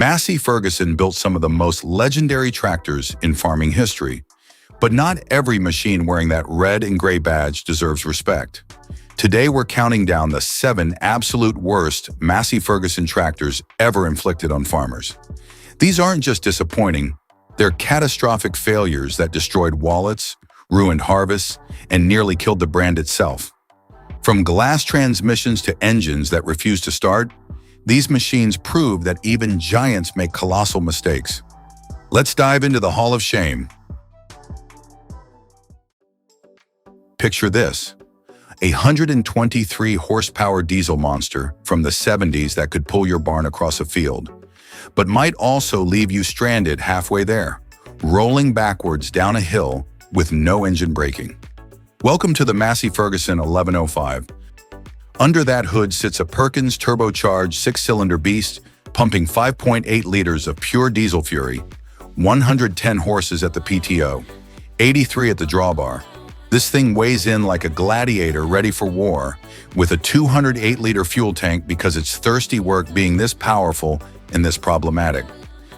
Massey Ferguson built some of the most legendary tractors in farming history, but not every machine wearing that red and gray badge deserves respect. Today we're counting down the 7 absolute worst Massey Ferguson tractors ever inflicted on farmers. These aren't just disappointing, they're catastrophic failures that destroyed wallets, ruined harvests, and nearly killed the brand itself. From glass transmissions to engines that refuse to start, these machines prove that even giants make colossal mistakes. Let's dive into the Hall of Shame. Picture this: a 123 horsepower diesel monster from the 70s that could pull your barn across a field, but might also leave you stranded halfway there, rolling backwards down a hill with no engine braking. Welcome to the Massey Ferguson 1105. Under that hood sits a Perkins turbocharged 6-cylinder beast pumping 5.8 liters of pure diesel fury, 110 horses at the PTO, 83 at the drawbar. This thing weighs in like a gladiator ready for war, with a 208-liter fuel tank because it's thirsty work being this powerful and this problematic.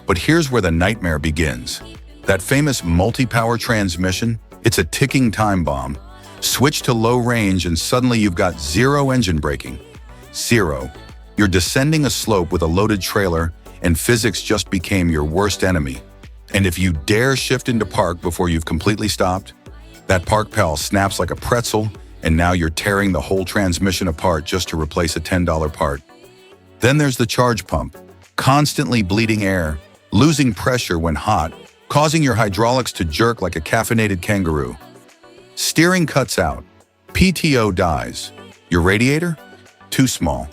But here's where the nightmare begins. That famous multi-power transmission, it's a ticking time bomb. Switch to low range and suddenly you've got zero engine braking. Zero. You're descending a slope with a loaded trailer and physics just became your worst enemy. And if you dare shift into park before you've completely stopped, that park pedal snaps like a pretzel and now you're tearing the whole transmission apart just to replace a $10 part. Then there's the charge pump, constantly bleeding air, losing pressure when hot, causing your hydraulics to jerk like a caffeinated kangaroo. Steering cuts out. PTO dies. Your radiator? Too small.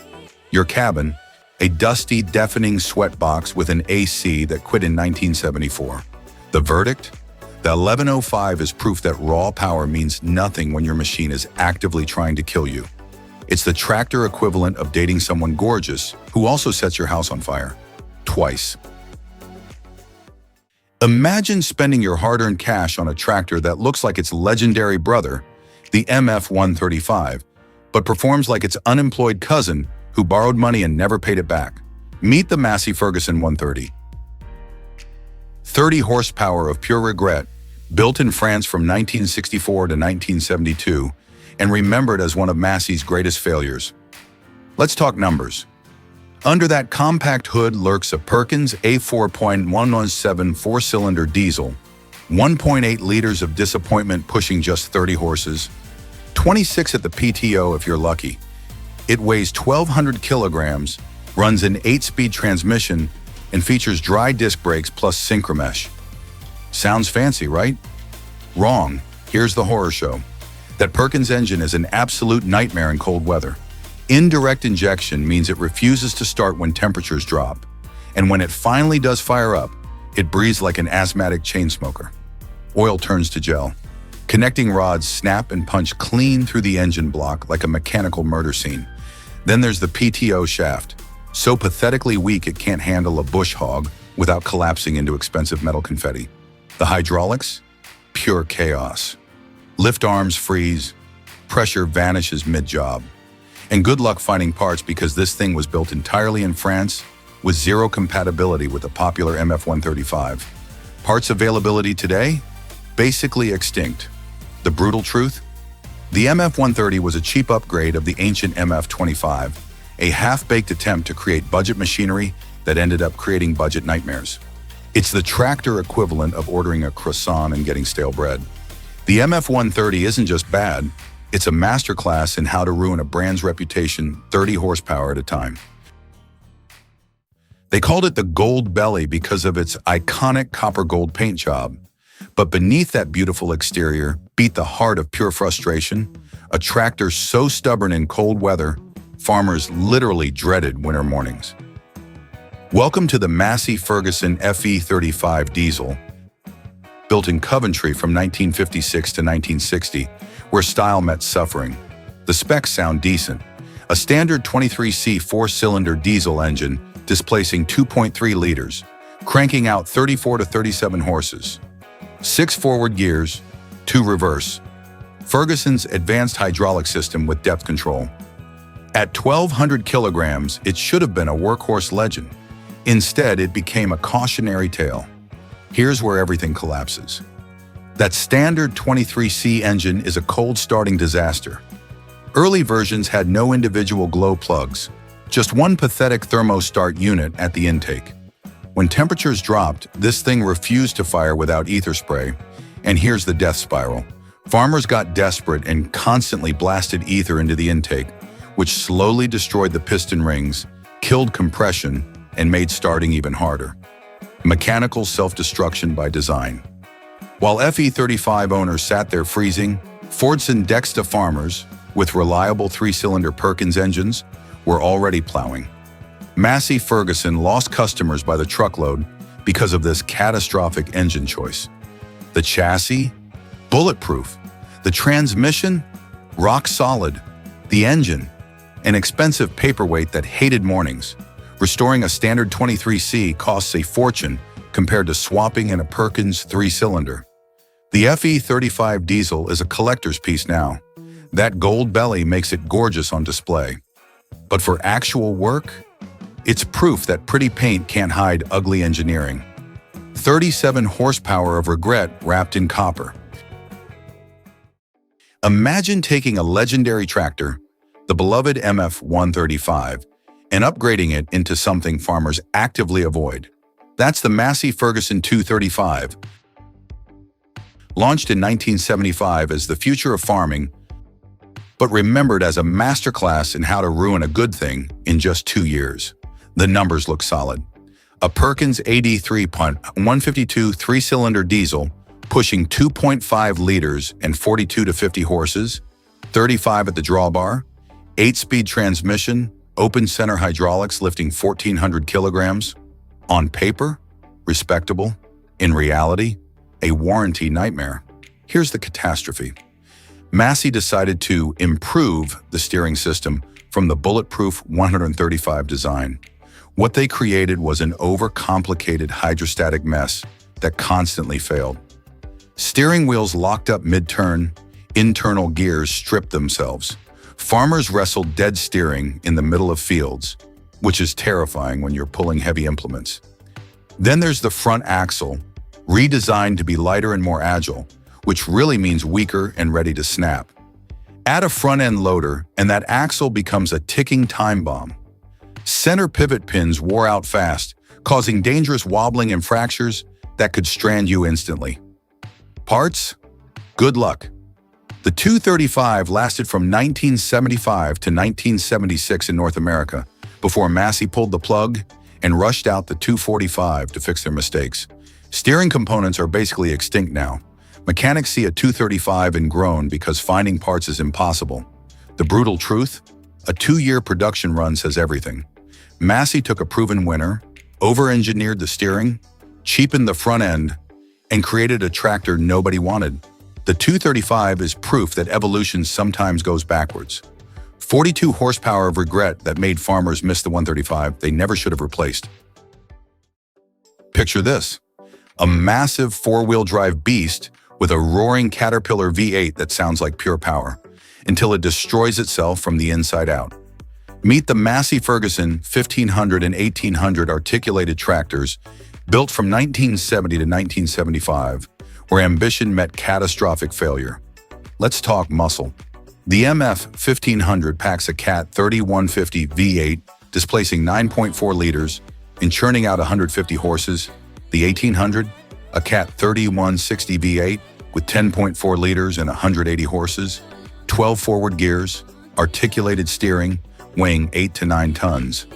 Your cabin? A dusty, deafening sweat box with an AC that quit in 1974. The verdict? The 1105 is proof that raw power means nothing when your machine is actively trying to kill you. It's the tractor equivalent of dating someone gorgeous who also sets your house on fire. Twice. Imagine spending your hard-earned cash on a tractor that looks like its legendary brother, the MF-135, but performs like its unemployed cousin who borrowed money and never paid it back. Meet the Massey Ferguson 130. 30 horsepower of pure regret, built in France from 1964 to 1972, and remembered as one of Massey's greatest failures. Let's talk numbers. Under that compact hood lurks a Perkins A4.117 4-cylinder diesel, 1.8 liters of disappointment pushing just 30 horses, 26 at the PTO if you're lucky. It weighs 1,200 kilograms, runs an 8-speed transmission, and features dry disc brakes plus synchromesh. Sounds fancy, right? Wrong. Here's the horror show. That Perkins engine is an absolute nightmare in cold weather. Indirect injection means it refuses to start when temperatures drop. And when it finally does fire up, it breathes like an asthmatic chain smoker. Oil turns to gel. Connecting rods snap and punch clean through the engine block like a mechanical murder scene. Then there's the PTO shaft, so pathetically weak it can't handle a bush hog without collapsing into expensive metal confetti. The hydraulics? Pure chaos. Lift arms freeze. Pressure vanishes mid-job. And good luck finding parts because this thing was built entirely in France with zero compatibility with the popular MF-135. Parts availability today? Basically extinct. The brutal truth? The MF-130 was a cheap upgrade of the ancient MF-25, a half-baked attempt to create budget machinery that ended up creating budget nightmares. It's the tractor equivalent of ordering a croissant and getting stale bread. The MF-130 isn't just bad, it's a masterclass in how to ruin a brand's reputation 30 horsepower at a time. They called it the Gold Belly because of its iconic copper gold paint job. But beneath that beautiful exterior beat the heart of pure frustration, a tractor so stubborn in cold weather, farmers literally dreaded winter mornings. Welcome to the Massey Ferguson FE35 diesel, built in Coventry from 1956 to 1960, where style met suffering. The specs sound decent. A standard 23C 4-cylinder diesel engine displacing 2.3 liters, cranking out 34 to 37 horses. 6 forward gears, 2 reverse. Ferguson's advanced hydraulic system with depth control. At 1,200 kilograms, it should have been a workhorse legend. Instead, it became a cautionary tale. Here's where everything collapses. That standard 23C engine is a cold-starting disaster. Early versions had no individual glow plugs, just one pathetic thermostat unit at the intake. When temperatures dropped, this thing refused to fire without ether spray, and here's the death spiral. Farmers got desperate and constantly blasted ether into the intake, which slowly destroyed the piston rings, killed compression, and made starting even harder. Mechanical self-destruction by design. While FE35 owners sat there freezing, Fordson Dexta farmers, with reliable three-cylinder Perkins engines, were already plowing. Massey Ferguson lost customers by the truckload because of this catastrophic engine choice. The chassis? Bulletproof. The transmission? Rock solid. The engine? An expensive paperweight that hated mornings. Restoring a standard 23C costs a fortune compared to swapping in a Perkins three-cylinder. The FE35 diesel is a collector's piece now. That gold belly makes it gorgeous on display. But for actual work, it's proof that pretty paint can't hide ugly engineering. 37 horsepower of regret wrapped in copper. Imagine taking a legendary tractor, the beloved MF-135, and upgrading it into something farmers actively avoid. That's the Massey Ferguson 235. Launched in 1975 as the future of farming, but remembered as a masterclass in how to ruin a good thing in just 2 years. The numbers look solid. A Perkins AD3 punt 152 three-cylinder diesel pushing 2.5 liters and 42 to 50 horses, 35 at the drawbar, 8-speed transmission, open center hydraulics lifting 1,400 kilograms. On paper, respectable. In reality, a warranty nightmare. Here's the catastrophe. Massey decided to improve the steering system from the bulletproof 135 design. What they created was an overcomplicated hydrostatic mess that constantly failed. Steering wheels locked up mid-turn, internal gears stripped themselves. Farmers wrestled dead steering in the middle of fields, which is terrifying when you're pulling heavy implements. Then there's the front axle, redesigned to be lighter and more agile, which really means weaker and ready to snap. Add a front-end loader, and that axle becomes a ticking time bomb. Center pivot pins wore out fast, causing dangerous wobbling and fractures that could strand you instantly. Parts? Good luck. The 235 lasted from 1975 to 1976 in North America, before Massey pulled the plug and rushed out the 245 to fix their mistakes. Steering components are basically extinct now. Mechanics see a 235 and groan because finding parts is impossible. The brutal truth? A 2-year production run says everything. Massey took a proven winner, over-engineered the steering, cheapened the front end, and created a tractor nobody wanted. The 235 is proof that evolution sometimes goes backwards. 42 horsepower of regret that made farmers miss the 135 they never should have replaced. Picture this: a massive four-wheel drive beast with a roaring Caterpillar V8 that sounds like pure power, until it destroys itself from the inside out. Meet the Massey Ferguson 1500 and 1800 articulated tractors built from 1970 to 1975, where ambition met catastrophic failure. Let's talk muscle. The MF 1500 packs a Cat 3150 V8, displacing 9.4 liters and churning out 150 horses. The 1800, a Cat 3160 V8 with 10.4 liters and 180 horses, 12 forward gears, articulated steering, weighing 8 to 9 tons.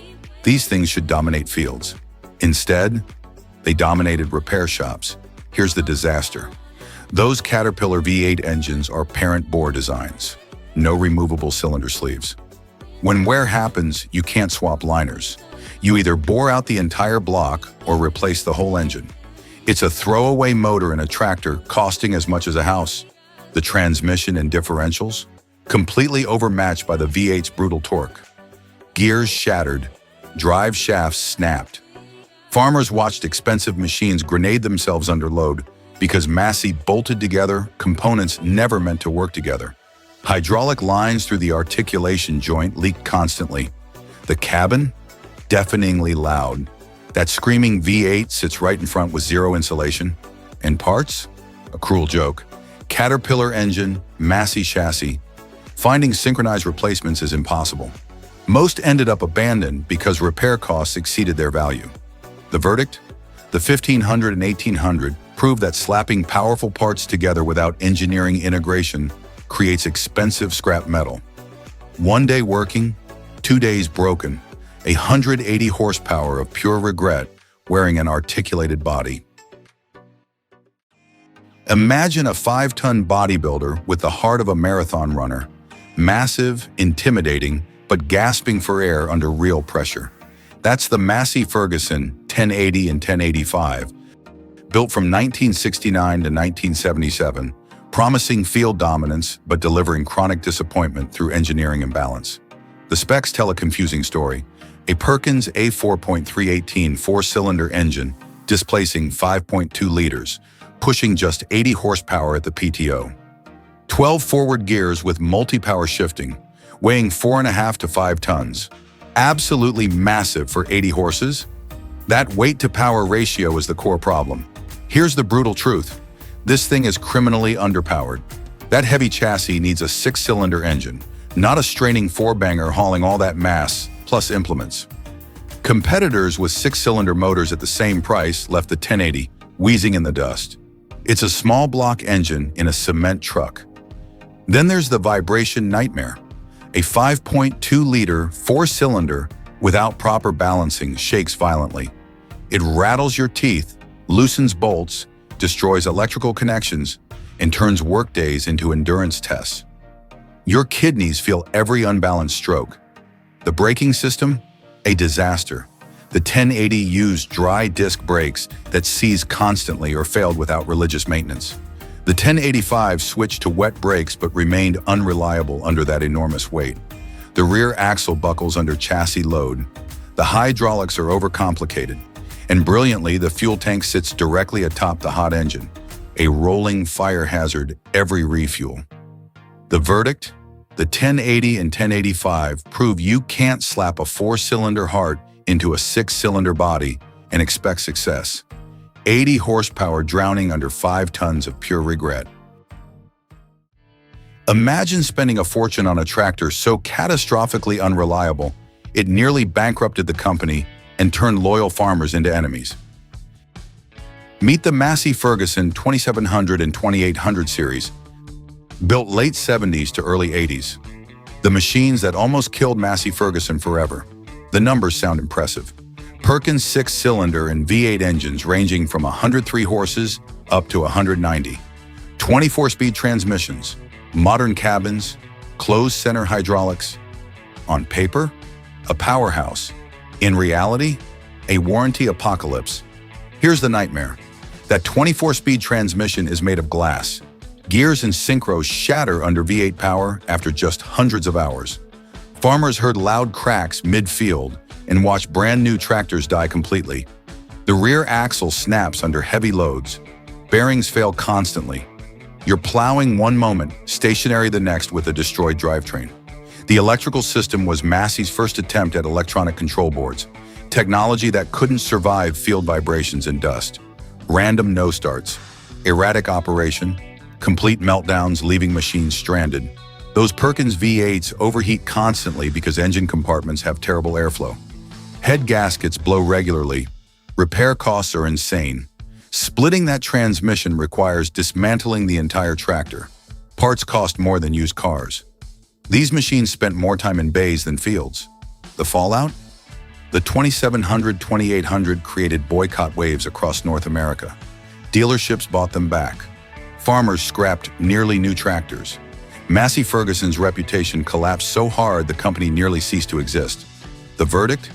These things should dominate fields. Instead, they dominated repair shops. Here's the disaster. Those Caterpillar V8 engines are parent bore designs. No removable cylinder sleeves. When wear happens, you can't swap liners. You either bore out the entire block or replace the whole engine. It's a throwaway motor in a tractor costing as much as a house. The transmission and differentials, completely overmatched by the V8's brutal torque. Gears shattered, drive shafts snapped. Farmers watched expensive machines grenade themselves under load because Massey bolted together components never meant to work together. Hydraulic lines through the articulation joint leaked constantly. The cabin? Deafeningly loud. That screaming V8 sits right in front with zero insulation. And parts? A cruel joke. Caterpillar engine, Massey chassis. Finding synchronized replacements is impossible. Most ended up abandoned because repair costs exceeded their value. The verdict? The 1500 and 1800 proved that slapping powerful parts together without engineering integration creates expensive scrap metal. 1 day working, 2 days broken, 180 horsepower of pure regret wearing an articulated body. Imagine a 5-ton bodybuilder with the heart of a marathon runner, massive, intimidating, but gasping for air under real pressure. That's the Massey Ferguson 1080 and 1085, built from 1969 to 1977, promising field dominance but delivering chronic disappointment through engineering imbalance. The specs tell a confusing story. A Perkins A4.318 four-cylinder engine displacing 5.2 liters, pushing just 80 horsepower at the PTO. 12 forward gears with multi-power shifting, weighing 4.5 to 5 tons. Absolutely massive for 80 horses. That weight-to-power ratio is the core problem. Here's the brutal truth. This thing is criminally underpowered. That heavy chassis needs a 6-cylinder engine, not a straining 4-banger hauling all that mass, plus implements. Competitors with 6-cylinder motors at the same price left the 1080 wheezing in the dust. It's a small block engine in a cement truck. Then there's the vibration nightmare. A 5.2-liter 4-cylinder without proper balancing shakes violently. It rattles your teeth, loosens bolts, destroys electrical connections, and turns workdays into endurance tests. Your kidneys feel every unbalanced stroke. The braking system? A disaster. The 1080 used dry disc brakes that seize constantly or failed without religious maintenance. The 1085 switched to wet brakes but remained unreliable under that enormous weight. The rear axle buckles under chassis load. The hydraulics are overcomplicated. And brilliantly, the fuel tank sits directly atop the hot engine, a rolling fire hazard every refuel. The verdict? The 1080 and 1085 prove you can't slap a 4-cylinder heart into a 6-cylinder body and expect success. 80 horsepower drowning under 5 tons of pure regret. Imagine spending a fortune on a tractor so catastrophically unreliable, it nearly bankrupted the company and turned loyal farmers into enemies. Meet the Massey Ferguson 2700 and 2800 series, built late 70s to early 80s. The machines that almost killed Massey Ferguson forever. The numbers sound impressive. Perkins 6-cylinder and V8 engines ranging from 103 horses up to 190. 24-speed transmissions, modern cabins, closed center hydraulics. On paper, a powerhouse. In reality, a warranty apocalypse. Here's the nightmare. That 24-speed transmission is made of glass. Gears and synchros shatter under V8 power after just hundreds of hours. Farmers heard loud cracks mid-field and watched brand new tractors die completely. The rear axle snaps under heavy loads. Bearings fail constantly. You're plowing one moment, stationary the next with a destroyed drivetrain. The electrical system was Massey's first attempt at electronic control boards, technology that couldn't survive field vibrations and dust. Random no-starts, erratic operation, complete meltdowns leaving machines stranded. Those Perkins V8s overheat constantly because engine compartments have terrible airflow. Head gaskets blow regularly. Repair costs are insane. Splitting that transmission requires dismantling the entire tractor. Parts cost more than used cars. These machines spent more time in bays than fields. The fallout? The 2700-2800 created boycott waves across North America. Dealerships bought them back. Farmers scrapped nearly new tractors. Massey Ferguson's reputation collapsed so hard the company nearly ceased to exist. The verdict?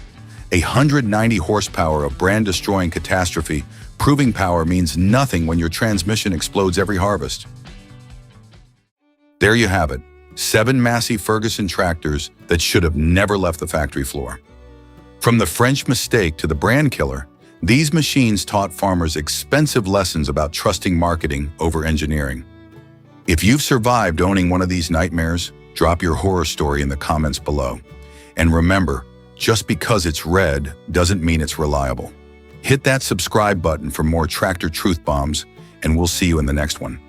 190 horsepower of brand-destroying catastrophe. Proving power means nothing when your transmission explodes every harvest. There you have it. 7 Massey Ferguson tractors that should have never left the factory floor. From the French mistake to the brand killer, these machines taught farmers expensive lessons about trusting marketing over engineering. If you've survived owning one of these nightmares, drop your horror story in the comments below. And remember, just because it's red doesn't mean it's reliable. Hit that subscribe button for more tractor truth bombs, and we'll see you in the next one.